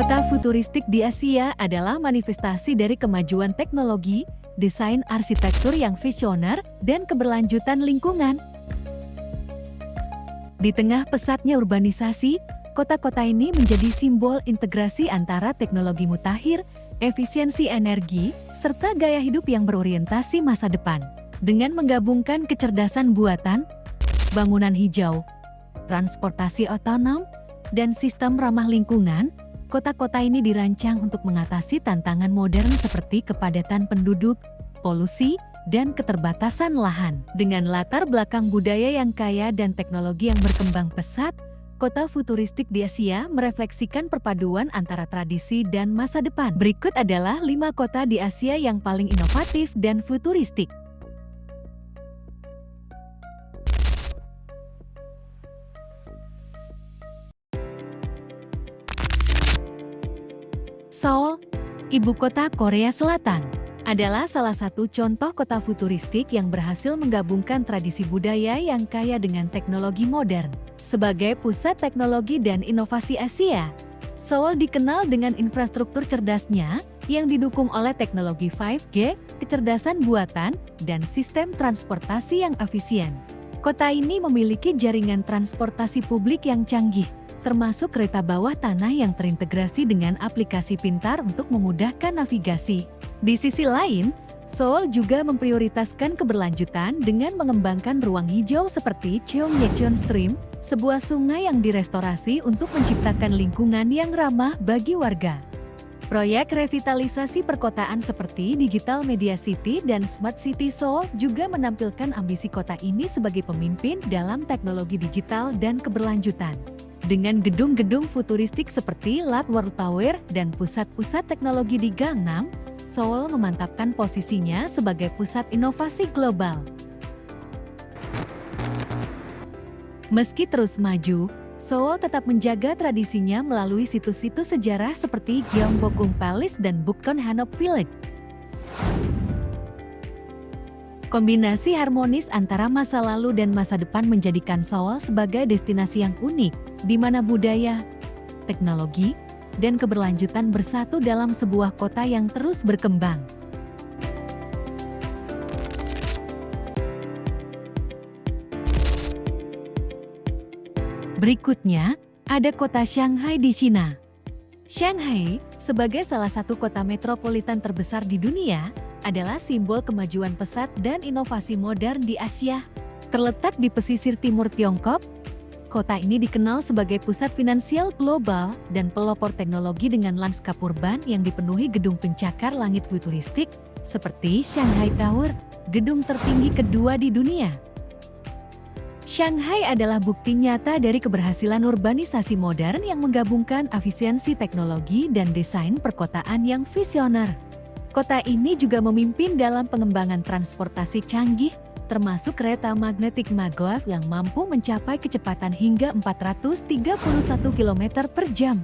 Kota futuristik di Asia adalah manifestasi dari kemajuan teknologi, desain arsitektur yang visioner, dan keberlanjutan lingkungan. Di tengah pesatnya urbanisasi, kota-kota ini menjadi simbol integrasi antara teknologi mutakhir, efisiensi energi, serta gaya hidup yang berorientasi masa depan. Dengan menggabungkan kecerdasan buatan, bangunan hijau, transportasi otonom, dan sistem ramah lingkungan, kota-kota ini dirancang untuk mengatasi tantangan modern seperti kepadatan penduduk, polusi, dan keterbatasan lahan. Dengan latar belakang budaya yang kaya dan teknologi yang berkembang pesat, kota futuristik di Asia merefleksikan perpaduan antara tradisi dan masa depan. Berikut adalah 5 kota di Asia yang paling inovatif dan futuristik. Seoul, ibu kota Korea Selatan, adalah salah satu contoh kota futuristik yang berhasil menggabungkan tradisi budaya yang kaya dengan teknologi modern. Sebagai pusat teknologi dan inovasi Asia, Seoul dikenal dengan infrastruktur cerdasnya yang didukung oleh teknologi 5G, kecerdasan buatan, dan sistem transportasi yang efisien. Kota ini memiliki jaringan transportasi publik yang canggih, termasuk kereta bawah tanah yang terintegrasi dengan aplikasi pintar untuk memudahkan navigasi. Di sisi lain, Seoul juga memprioritaskan keberlanjutan dengan mengembangkan ruang hijau seperti Cheongyecheon Stream, sebuah sungai yang direstorasi untuk menciptakan lingkungan yang ramah bagi warga. Proyek revitalisasi perkotaan seperti Digital Media City dan Smart City Seoul juga menampilkan ambisi kota ini sebagai pemimpin dalam teknologi digital dan keberlanjutan. Dengan gedung-gedung futuristik seperti Lotte World Tower dan pusat-pusat teknologi di Gangnam, Seoul memantapkan posisinya sebagai pusat inovasi global. Meski terus maju, Seoul tetap menjaga tradisinya melalui situs-situs sejarah seperti Gyeongbokgung Palace dan Bukdeon Hanok Village. Kombinasi harmonis antara masa lalu dan masa depan menjadikan Seoul sebagai destinasi yang unik, di mana budaya, teknologi, dan keberlanjutan bersatu dalam sebuah kota yang terus berkembang. Berikutnya, ada kota Shanghai di Cina. Shanghai, sebagai salah satu kota metropolitan terbesar di dunia, adalah simbol kemajuan pesat dan inovasi modern di Asia. Terletak di pesisir timur Tiongkok, kota ini dikenal sebagai pusat finansial global dan pelopor teknologi dengan lanskap urban yang dipenuhi gedung pencakar langit futuristik seperti Shanghai Tower, gedung tertinggi kedua di dunia. Shanghai adalah bukti nyata dari keberhasilan urbanisasi modern yang menggabungkan efisiensi teknologi dan desain perkotaan yang visioner. Kota ini juga memimpin dalam pengembangan transportasi canggih, termasuk kereta magnetik maglev yang mampu mencapai kecepatan hingga 431 km per jam.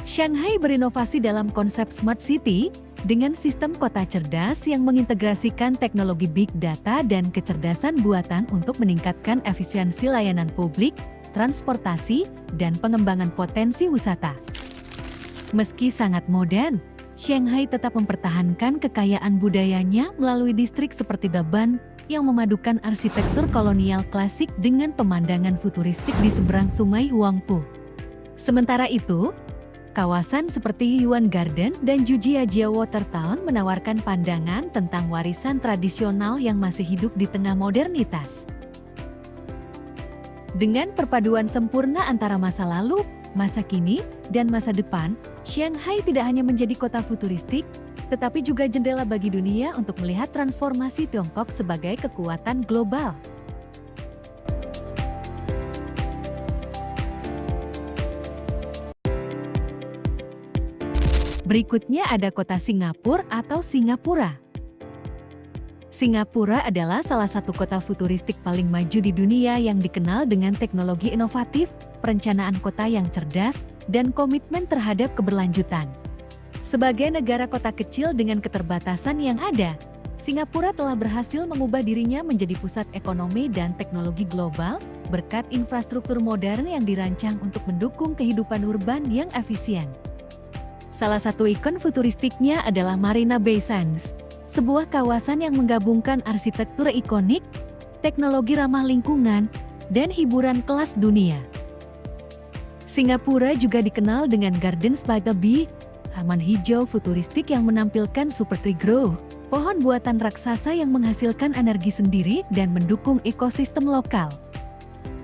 Shanghai berinovasi dalam konsep Smart City, dengan sistem kota cerdas yang mengintegrasikan teknologi big data dan kecerdasan buatan untuk meningkatkan efisiensi layanan publik, transportasi, dan pengembangan potensi wisata. Meski sangat modern, Shanghai tetap mempertahankan kekayaan budayanya melalui distrik seperti Daban yang memadukan arsitektur kolonial klasik dengan pemandangan futuristik di seberang sungai Huangpu. Sementara itu, kawasan seperti Yuan Garden dan Jujiajia Water Town menawarkan pandangan tentang warisan tradisional yang masih hidup di tengah modernitas. Dengan perpaduan sempurna antara masa lalu, masa kini, dan masa depan, Shanghai tidak hanya menjadi kota futuristik, tetapi juga jendela bagi dunia untuk melihat transformasi Tiongkok sebagai kekuatan global. Berikutnya ada kota Singapura atau Singapura. Singapura adalah salah satu kota futuristik paling maju di dunia yang dikenal dengan teknologi inovatif, perencanaan kota yang cerdas, dan komitmen terhadap keberlanjutan. Sebagai negara kota kecil dengan keterbatasan yang ada, Singapura telah berhasil mengubah dirinya menjadi pusat ekonomi dan teknologi global berkat infrastruktur modern yang dirancang untuk mendukung kehidupan urban yang efisien. Salah satu ikon futuristiknya adalah Marina Bay Sands, sebuah kawasan yang menggabungkan arsitektur ikonik, teknologi ramah lingkungan, dan hiburan kelas dunia. Singapura juga dikenal dengan Gardens by the Bay, taman hijau futuristik yang menampilkan Super Tree Grove, pohon buatan raksasa yang menghasilkan energi sendiri dan mendukung ekosistem lokal.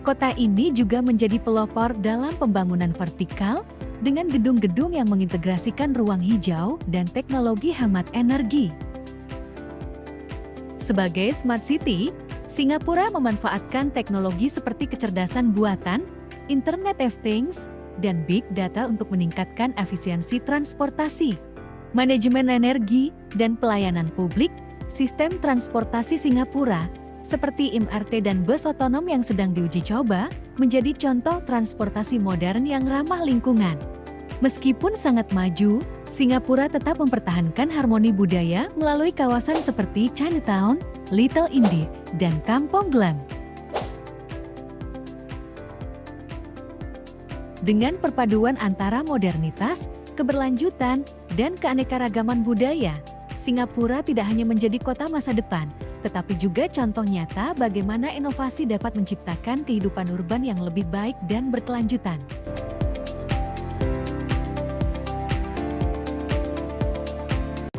Kota ini juga menjadi pelopor dalam pembangunan vertikal, dengan gedung-gedung yang mengintegrasikan ruang hijau dan teknologi hemat energi. Sebagai smart city, Singapura memanfaatkan teknologi seperti kecerdasan buatan, Internet of Things, dan Big Data untuk meningkatkan efisiensi transportasi, manajemen energi, dan pelayanan publik. Sistem transportasi Singapura, seperti MRT dan bus otonom yang sedang diuji coba, menjadi contoh transportasi modern yang ramah lingkungan. Meskipun sangat maju, Singapura tetap mempertahankan harmoni budaya melalui kawasan seperti Chinatown, Little India, dan Kampong Glam. Dengan perpaduan antara modernitas, keberlanjutan, dan keanekaragaman budaya, Singapura tidak hanya menjadi kota masa depan, tetapi juga contoh nyata bagaimana inovasi dapat menciptakan kehidupan urban yang lebih baik dan berkelanjutan.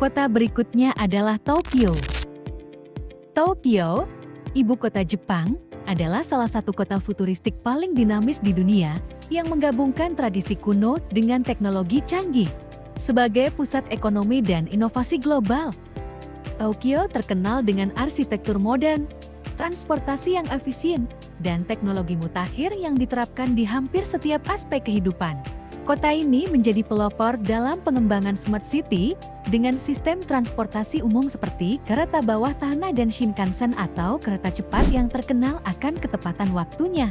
Kota berikutnya adalah Tokyo. Tokyo, ibu kota Jepang, adalah salah satu kota futuristik paling dinamis di dunia yang menggabungkan tradisi kuno dengan teknologi canggih. Sebagai pusat ekonomi dan inovasi global, Tokyo terkenal dengan arsitektur modern, transportasi yang efisien, dan teknologi mutakhir yang diterapkan di hampir setiap aspek kehidupan. Kota ini menjadi pelopor dalam pengembangan smart city dengan sistem transportasi umum seperti kereta bawah tanah dan Shinkansen atau kereta cepat yang terkenal akan ketepatan waktunya.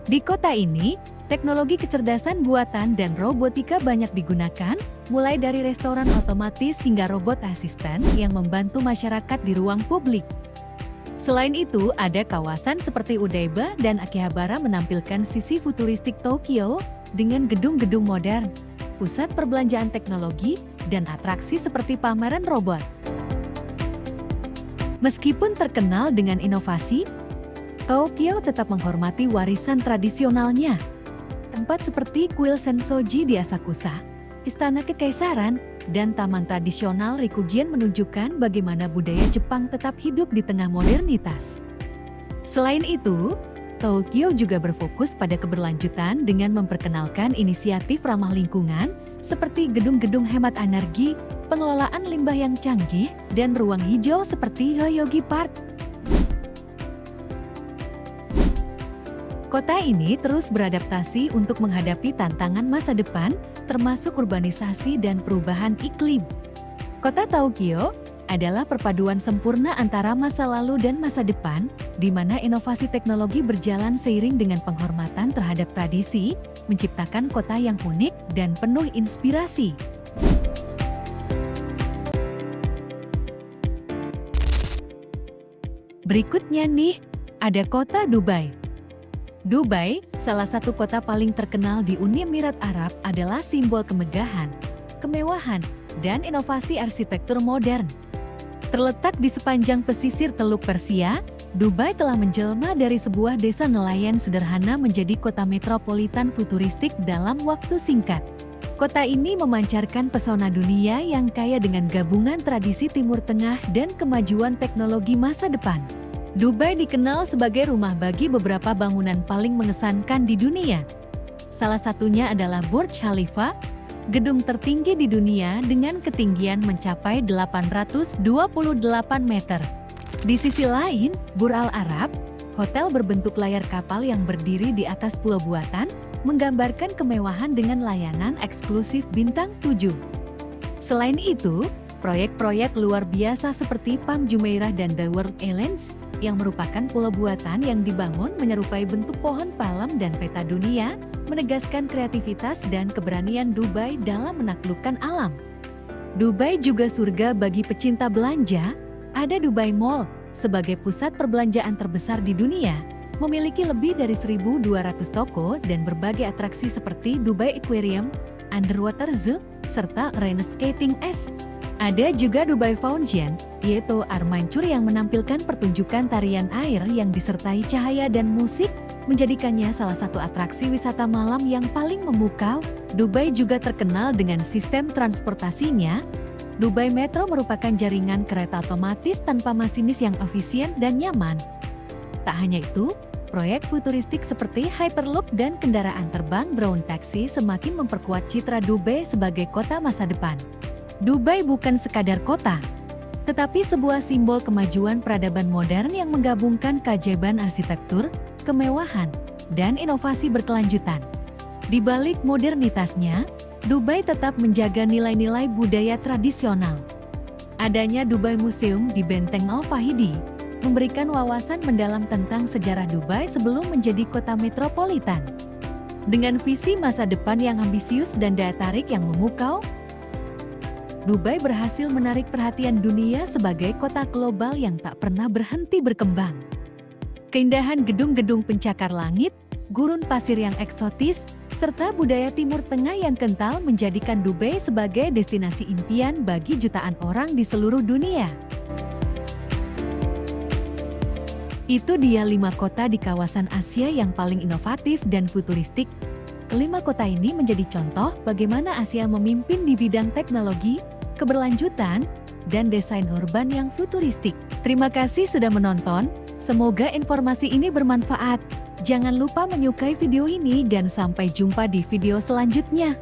Di kota ini, teknologi kecerdasan buatan dan robotika banyak digunakan, mulai dari restoran otomatis hingga robot asisten yang membantu masyarakat di ruang publik. Selain itu, ada kawasan seperti Odaiba dan Akihabara menampilkan sisi futuristik Tokyo dengan gedung-gedung modern, pusat perbelanjaan teknologi, dan atraksi seperti pameran robot. Meskipun terkenal dengan inovasi, Tokyo tetap menghormati warisan tradisionalnya. Tempat seperti Kuil Sensoji di Asakusa, Istana Kekaisaran, dan Taman Tradisional Rikujian menunjukkan bagaimana budaya Jepang tetap hidup di tengah modernitas. Selain itu, Tokyo juga berfokus pada keberlanjutan dengan memperkenalkan inisiatif ramah lingkungan seperti gedung-gedung hemat energi, pengelolaan limbah yang canggih, dan ruang hijau seperti Yoyogi Park. Kota ini terus beradaptasi untuk menghadapi tantangan masa depan, termasuk urbanisasi dan perubahan iklim. Kota Tokyo adalah perpaduan sempurna antara masa lalu dan masa depan, di mana inovasi teknologi berjalan seiring dengan penghormatan terhadap tradisi, menciptakan kota yang unik dan penuh inspirasi. Berikutnya nih, ada kota Dubai. Dubai, salah satu kota paling terkenal di Uni Emirat Arab, adalah simbol kemegahan, kemewahan, dan inovasi arsitektur modern. Terletak di sepanjang pesisir Teluk Persia, Dubai telah menjelma dari sebuah desa nelayan sederhana menjadi kota metropolitan futuristik dalam waktu singkat. Kota ini memancarkan pesona dunia yang kaya dengan gabungan tradisi Timur Tengah dan kemajuan teknologi masa depan. Dubai dikenal sebagai rumah bagi beberapa bangunan paling mengesankan di dunia. Salah satunya adalah Burj Khalifa, gedung tertinggi di dunia dengan ketinggian mencapai 828 meter. Di sisi lain, Burj Al Arab, hotel berbentuk layar kapal yang berdiri di atas pulau buatan, menggambarkan kemewahan dengan layanan eksklusif bintang 7. Selain itu, proyek-proyek luar biasa seperti Palm Jumeirah dan The World Islands, yang merupakan pulau buatan yang dibangun menyerupai bentuk pohon palem dan peta dunia, menegaskan kreativitas dan keberanian Dubai dalam menaklukkan alam. Dubai juga surga bagi pecinta belanja. Ada Dubai Mall, sebagai pusat perbelanjaan terbesar di dunia, memiliki lebih dari 1.200 toko dan berbagai atraksi seperti Dubai Aquarium, Underwater Zoo, serta arena skating es. Ada juga Dubai Fountain, yaitu air mancur yang menampilkan pertunjukan tarian air yang disertai cahaya dan musik, menjadikannya salah satu atraksi wisata malam yang paling memukau. Dubai juga terkenal dengan sistem transportasinya. Dubai Metro merupakan jaringan kereta otomatis tanpa masinis yang efisien dan nyaman. Tak hanya itu, proyek futuristik seperti Hyperloop dan kendaraan terbang drone taxi semakin memperkuat citra Dubai sebagai kota masa depan. Dubai bukan sekadar kota, tetapi sebuah simbol kemajuan peradaban modern yang menggabungkan keajaiban arsitektur, kemewahan, dan inovasi berkelanjutan. Di balik modernitasnya, Dubai tetap menjaga nilai-nilai budaya tradisional. Adanya Dubai Museum di Benteng Al-Fahidi memberikan wawasan mendalam tentang sejarah Dubai sebelum menjadi kota metropolitan. Dengan visi masa depan yang ambisius dan daya tarik yang memukau, Dubai berhasil menarik perhatian dunia sebagai kota global yang tak pernah berhenti berkembang. Keindahan gedung-gedung pencakar langit, gurun pasir yang eksotis, serta budaya Timur Tengah yang kental menjadikan Dubai sebagai destinasi impian bagi jutaan orang di seluruh dunia. Itu dia 5 kota di kawasan Asia yang paling inovatif dan futuristik. Kelima kota ini menjadi contoh bagaimana Asia memimpin di bidang teknologi, keberlanjutan, dan desain urban yang futuristik. Terima kasih sudah menonton, semoga informasi ini bermanfaat. Jangan lupa menyukai video ini dan sampai jumpa di video selanjutnya.